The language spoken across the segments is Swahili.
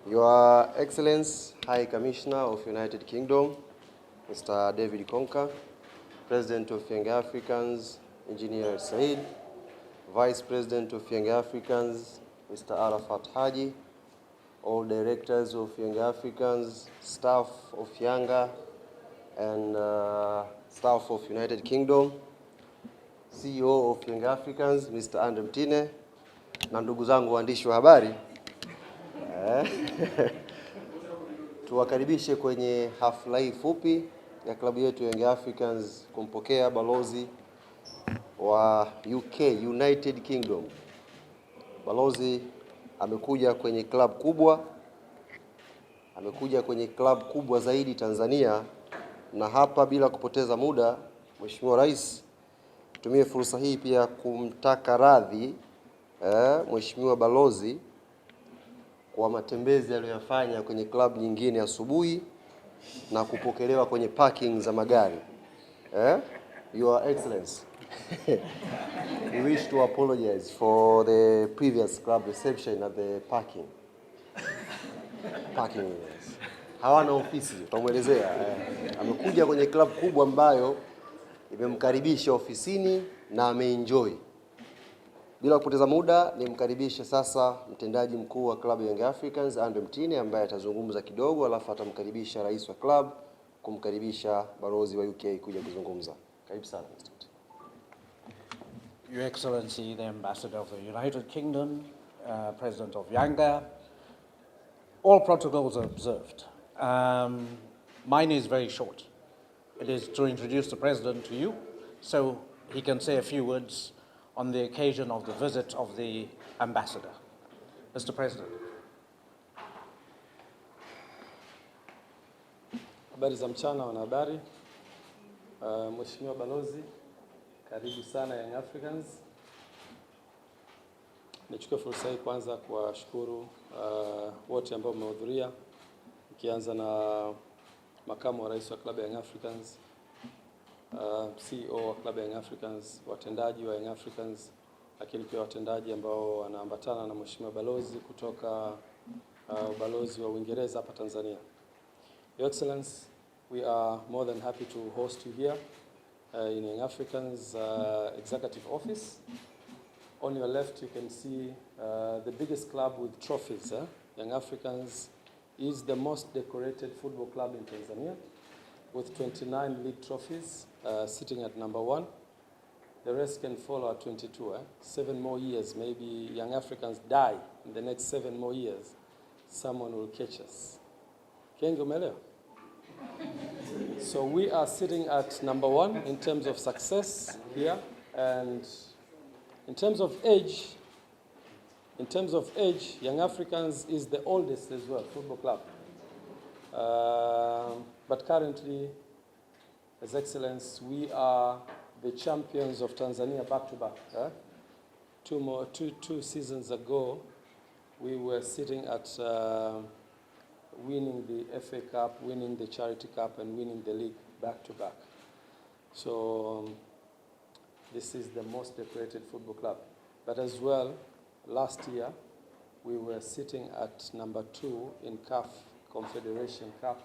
Your Excellency, High Commissioner of United Kingdom, Mr. David Concar, President of Young Africans, Engineer Said, Vice President of Young Africans, Mr. Arafat Haji, all directors of Young Africans, staff of Yanga, and staff of United Kingdom, CEO of Young Africans, Mr. Andre Mtine, na ndugu zangu waandishi wa habari. Tuwakaribishe kwenye hafla hii fupi ya klabu yetu Young Africans kumpokea balozi wa UK, United Kingdom. Balozi amekuja kwenye club kubwa zaidi Tanzania, na hapa bila kupoteza muda, Mheshimiwa Rais, tumie fursa hii pia kumtaka radhi Mheshimiwa Balozi kwa matembezi aliyofanya kwenye club nyingine asubuhi na kupokelewa kwenye parking za magari. Your Excellency, we wish to apologize for the previous club reception at the parking. Hawana ofisi, tutamuelezea. Amekuja kwenye club kubwa ambayo imemkaribisha ofisini na ameenjoy. Bila kupoteza muda, nimkaribishe sasa mtendaji mkuu wa klabu Young Africans, Andre Mtine, ambaye atazungumza kidogo, alafu atamkaribisha rais wa club kumkaribisha balozi wa UK kuja kuzungumza. Karibu sana Mr. Mtine. Your Excellency, the Ambassador of the United Kingdom, President of Yanga, all protocols are observed. Mine is very short. It is to introduce the President to you, so he can say a few words on the occasion of the visit of the Ambassador. Mr. President. Habari za mchana wanahabari. Mheshimiwa Balozi, karibu sana Young Africans. Nichukue fursa hii kwanza kuwashukuru wote ambao mmehudhuria, nikianza na makamu wa rais wa klabu ya Young Africans, CEO wa klabu ya Young Africans, watendaji wa Young Africans, lakini pia watendaji ambao wanaambatana na Mheshimiwa Balozi kutoka ubalozi wa Uingereza hapa Tanzania. Your Excellency, we are more than happy to host you here in Young Africans executive office. On your left you can see the biggest club with trophies. Young Africans is the most decorated football club in Tanzania, with 29 league trophies, sitting at number 1. The rest can follow at 22. 7 more years, maybe Young Africans die in the next 7 more years. Someone will catch us. Kenge umeelewa? So we are sitting at number 1 in terms of success here, and in terms of age, Young Africans is the oldest as well football club. But currently, His Excellency, we are the champions of Tanzania back to back. Two seasons ago, we were sitting at winning the FA Cup, winning the Charity Cup, and winning the league back to back. So this is the most decorated football club. But as well, last year, we were sitting at number 2 in CAF Confederation Cup,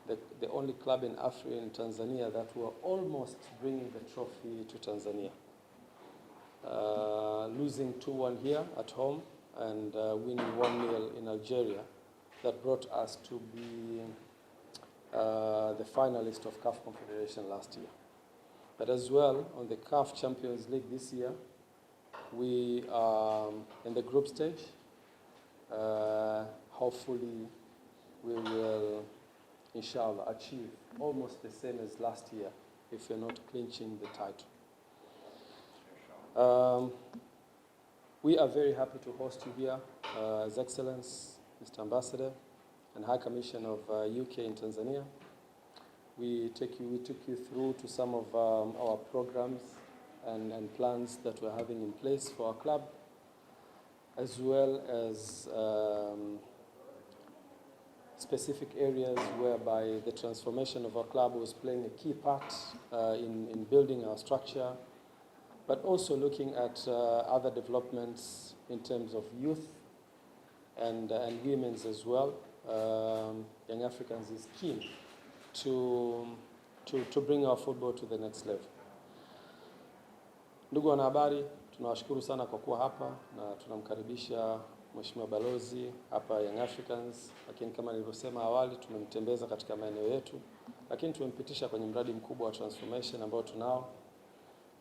the only club in Africa, in Tanzania, that were almost bringing the trophy to Tanzania. Losing 2-1 here at home and winning 1-0 in Algeria, that brought us to be the finalist of CAF Confederation last year. But as well, on the CAF Champions League this year, we are in the group stage. Hopefully, we will, inshallah, achieve almost the same as last year if we're not clinching the title. We are very happy to host you here, His Excellency, Mr. Ambassador and High Commissioner of UK in Tanzania. We took you through to some of our programs and plans that we're having in place for our club. as well as specific areas whereby the transformation of our club was playing a key part in building our structure, but also looking at other developments in terms of youth and women's as well. Young Africans is keen to bring our football to the next level. Ndugu wanahabari, tunawashukuru sana kwa kuwa hapa na tunamkaribisha Mheshimiwa Balozi hapa Young Africans, lakini kama nilivyosema awali tumemtembeza katika maeneo yetu, lakini tumempitisha kwenye mradi mkubwa wa transformation ambao tunao,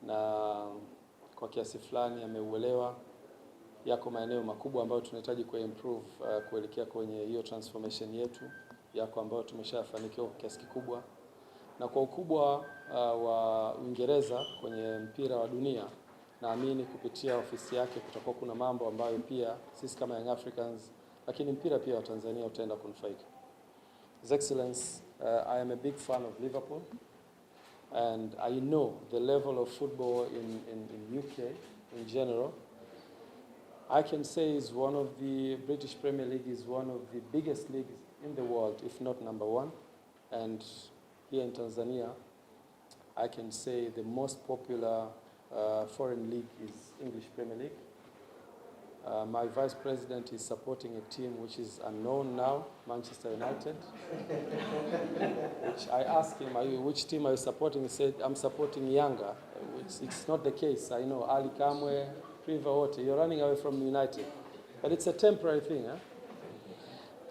na kwa kiasi fulani ameuelewa. Yako maeneo makubwa ambayo tunahitaji kuimprove kuelekea kwenye hiyo transformation yetu, yako ambayo tumeshafanikiwa kwa kiasi kikubwa, na kwa ukubwa wa Uingereza kwenye mpira wa dunia, naamini kupitia ofisi yake kutakuwa kuna mambo ambayo pia sisi kama Young Africans, lakini mpira pia wa Tanzania utaenda kunufaika. His Excellency, I am a big fan of Liverpool, and I know the level of football in UK in general. I can say is one of the British Premier League is one of the biggest leagues in the world, if not number one. And here in Tanzania, I can say the most popular foreign league is English Premier League. My vice president is supporting a team which is unknown now, Manchester United. Which I asked him, which team are you supporting? He said, I'm supporting Yanga. It's not the case. I know Ali Kamwe, Priva Wote, you're running away from United. But it's a temporary thing. Huh?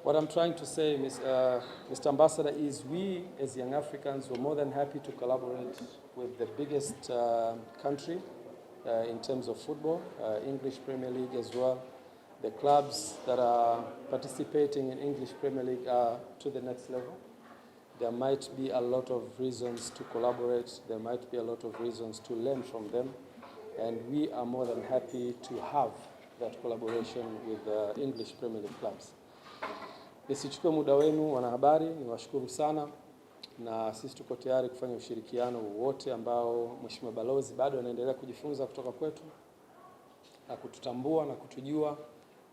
What I'm trying to say, Mr. Ambassador, is we as Young Africans were more than happy to collaborate with the biggest country in terms of football, English Premier League as well. The clubs that are participating in English Premier League are to the next level. There might be a lot of reasons to collaborate. There might be a lot of reasons to learn from them. And we are more than happy to have that collaboration with the English Premier League clubs. Nisichukue muda wenu wanahabari, niwashukuru sana, na sisi tuko tayari kufanya ushirikiano wote ambao Mheshimiwa Balozi bado anaendelea kujifunza kutoka kwetu na kututambua na kutujua,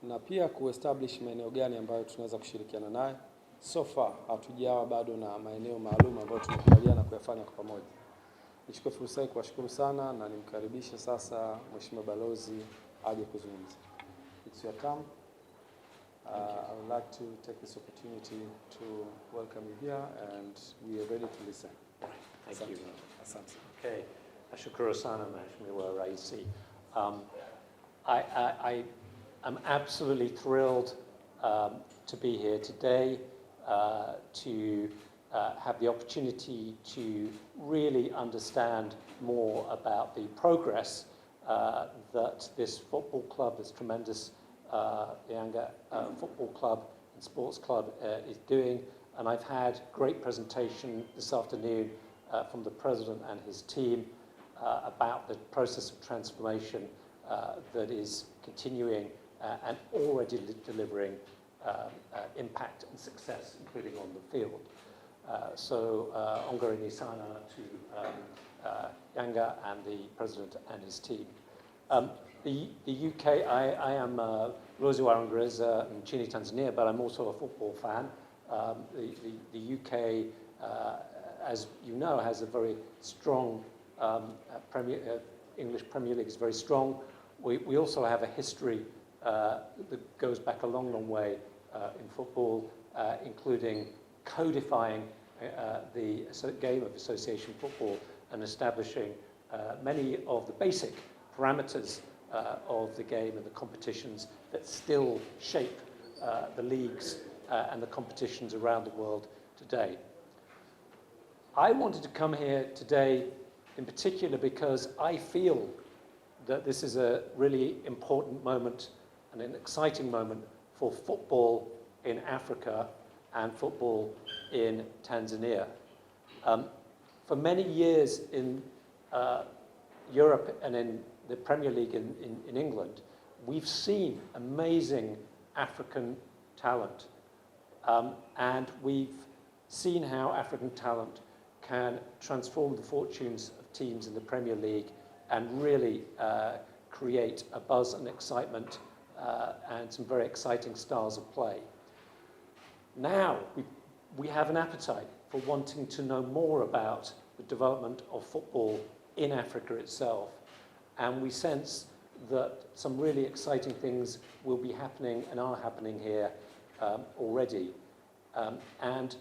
na pia kuestablish maeneo gani ambayo tunaweza kushirikiana naye. So far hatujawa bado na maeneo maalum ambayo tunakubaliana kuyafanya kwa pamoja. Nichukue fursa hii kuwashukuru sana na nimkaribishe sasa Mheshimiwa Balozi aje kuzungumza. It's your time. I would like to take this opportunity to welcome you here, and we are ready to listen. Thank you. Asante. Okay. Ashukuru sana Mheshimiwa Raisi. I am absolutely thrilled to be here today to have the opportunity to really understand more about the progress that this football club, this tremendous Yanga football club and sports club is doing. And I've had great presentation this afternoon from the president and his team about the process of transformation that is continuing and already delivering impact and success, including on the field. So ongoing sana to Yanga and the president and his team. The UK, I am Balozi wa Uingereza nchini Tanzania, but I'm also a football fan. The UK, as you know, has a very strong English Premier League is very strong. We also have a history that goes back a long, long way in football, including codifying the game of association football and establishing many of the basic parameters of the game and the competitions that still shape the leagues and the competitions around the world today. I wanted to come here today in particular because I feel that this is a really important moment and an exciting moment for football in Africa and football in Tanzania. For many years in Europe and in the Premier League in England, we've seen amazing African talent. And we've seen how African talent can transform the fortunes of teams in the Premier League and really create a buzz and excitement and some very exciting styles of play. Now, we have an appetite for wanting to know more about the development of football in Africa itself, and we sense that some really exciting things will be happening and are happening here already. And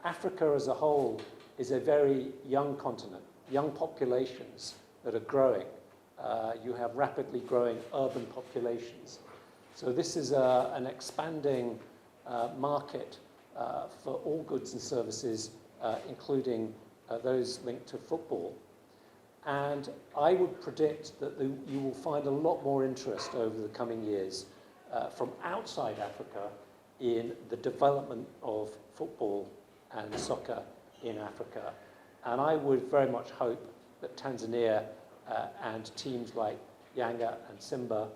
Africa as a whole is a very young continent, young populations that are growing. You have rapidly growing urban populations. So this is an expanding market for all goods and services, including those linked to football. And I would predict that you will find a lot more interest over the coming years from outside Africa in the development of football and soccer in Africa. And I would very much hope that Tanzania and teams like Yanga and Simba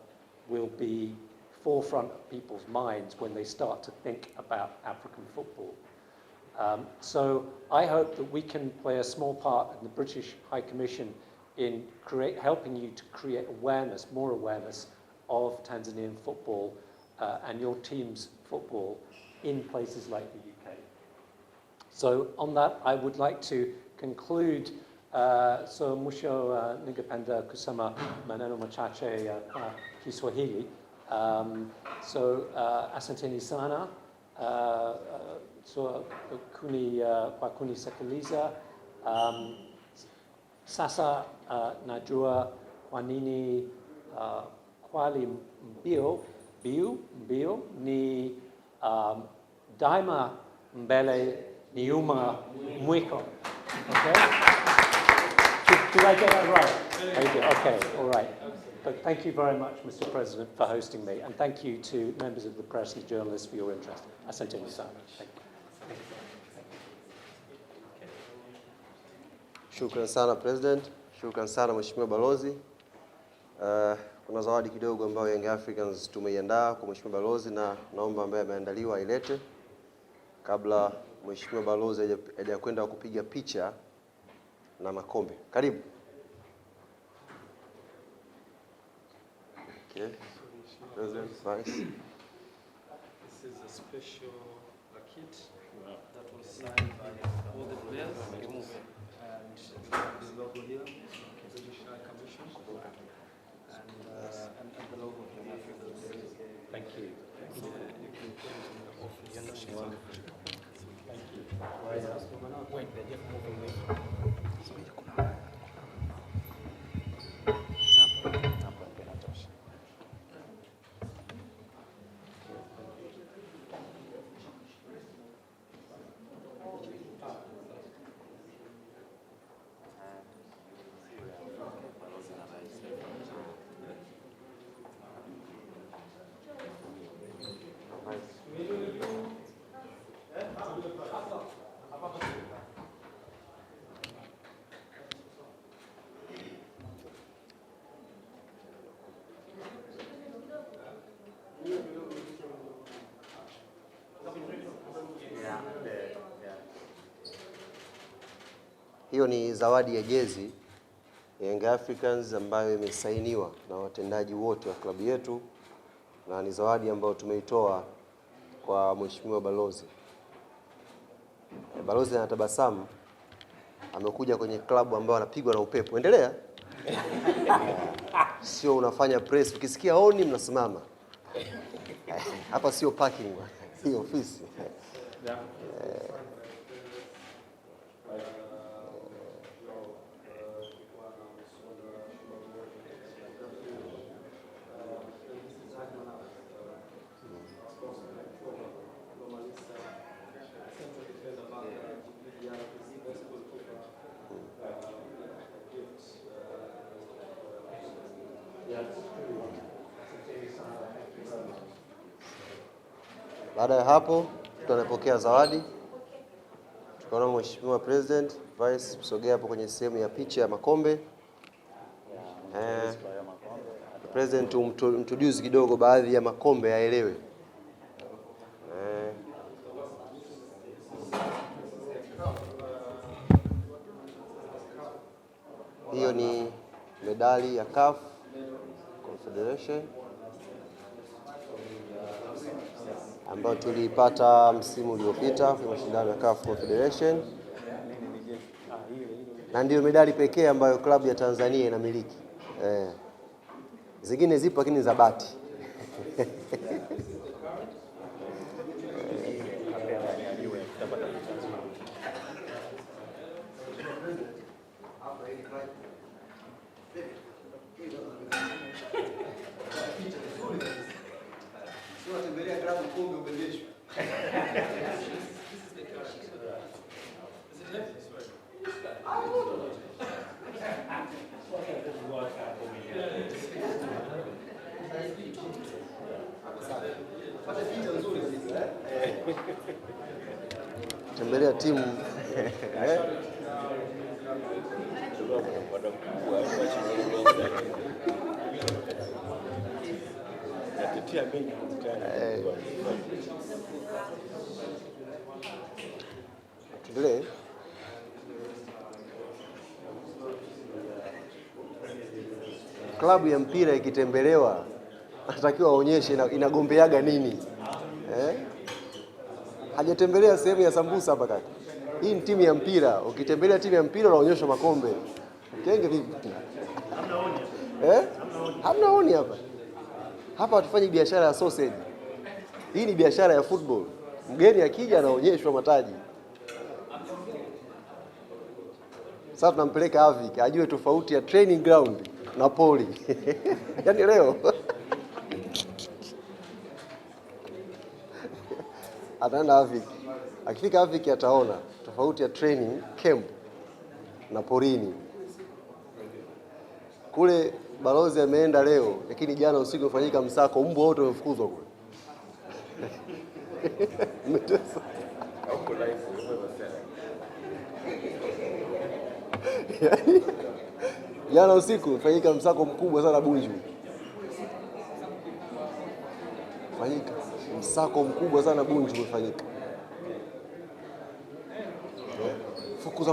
will be forefront of people's minds when they start to think about African football. So I hope that we can play a small part in the British High Commission in helping you to create awareness, more awareness of Tanzanian football and your team's football in places like the UK. So on that, I would like to conclude. So mwisho ningependa kusema maneno machache kwa Kiswahili. So asanteni sana so kwa kunisikiliza. Sasa najua kwa nini kwali mbio ni daima mbele nyuma mwiko. Okay? Did I get that right? Okay, all right. But thank you very much, Mr. President, for hosting me, and thank you to members of the press and journalists for your interest. Asanteni sana. Thank you. Shukran sana President, shukran sana Mheshimiwa Balozi. Kuna zawadi kidogo ambayo Young Africans tumeiandaa kwa Mheshimiwa Balozi, na naomba ambaye ameandaliwa ailete kabla Mheshimiwa Balozi hajakwenda kupiga picha na makombe. Karibu. Okay. President, Vice. This is a special kit that was signed by all the players. And the logo here, the British High Commission, and the logo of Young Africans. Thank you. You can put it in the office. Thank you. Wait, they're just moving away. Hiyo ni zawadi ya jezi ya Young Africans ambayo imesainiwa na watendaji wote wa klabu yetu, na ni zawadi ambayo tumeitoa kwa Mheshimiwa Balozi. Balozi anatabasamu, amekuja kwenye klabu ambayo anapigwa na upepo. Endelea. Sio unafanya press, ukisikia honi mnasimama. Hapa sio parking, hii ofisi. Baada ya hapo tunapokea zawadi. Tukaona Mheshimiwa President, Vice, msogea hapo kwenye sehemu ya picha ya makombe. President introduce kidogo baadhi ya makombe yaelewe. Hiyo ni medali ya CAF Confederation. ambayo tuliipata msimu uliopita kwenye mashindano ya CAF Confederation, na ndio medali pekee ambayo klabu ya Tanzania inamiliki. Zingine zipo lakini za bati. Tembelea timu tuendelee. Klabu ya mpira ikitembelewa anatakiwa aonyeshe inagombeaga nini. Hajatembelea sehemu ya sambusa hapa kaka. Hii ni timu ya mpira. Ukitembelea timu ya mpira unaonyesha makombe. Kenge vipi? Hamna oni hapa. Hapa hatufanyi biashara ya sausage. Hii ni biashara ya football. Mgeni akija anaonyeshwa mataji. Sasa tunampeleka Avik ajue tofauti ya training ground na poli. Yaani leo ataenda Avik. Akifika Avik ataona tofauti ya training camp na porini. Kule Balozi ameenda leo, lakini jana usiku ufanyika msako, mbwa wote wamefukuzwa kule. Jana usiku ufanyika msako mkubwa sana Bunju. Fanyika msako mkubwa sana Bunju ufanyika. Fukuza